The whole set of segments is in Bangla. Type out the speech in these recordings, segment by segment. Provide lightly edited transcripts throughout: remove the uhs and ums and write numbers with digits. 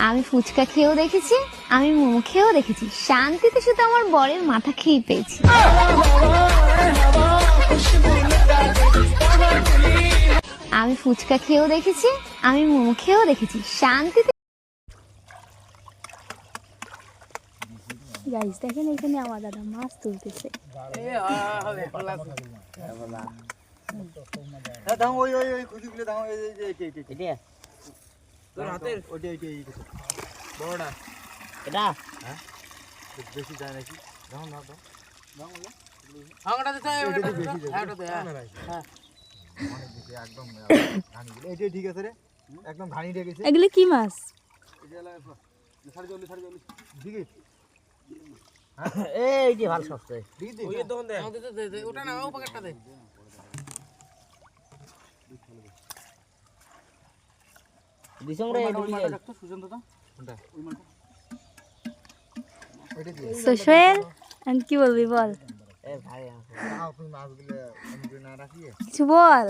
আমি ফুচকা খেয়েও দেখেছি, আমি মোমো খেয়েও দেখেছি, শান্তিতে শুধু আমার বরের মাথা খেয়ে পেয়েছি। আমি ফুচকা খেয়েও দেখেছি, আমি মোমো খেয়েও দেখেছি, শান্তিতে। গাইস দেখেন এখানে আমার দাদা মাছ তুলতেছে। এগুলো কি মাছ? সোহেল কি বলবি বল, কিছু বল।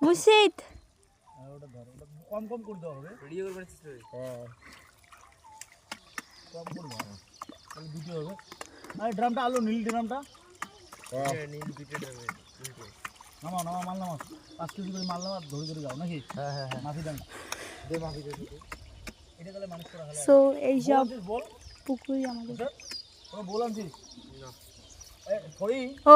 মুর্শিদ ড্রামটা আলো নীল ড্রামটা নামা নামা মাল নামা 5 কেজি করে মাল নামা ধরে ধরে যাও নাকি? মাফি দেন দে মাফি দে এটা তাহলে মানুষ করা হলো। সো এই সব পুকুরি আমাদের বল আনছি ও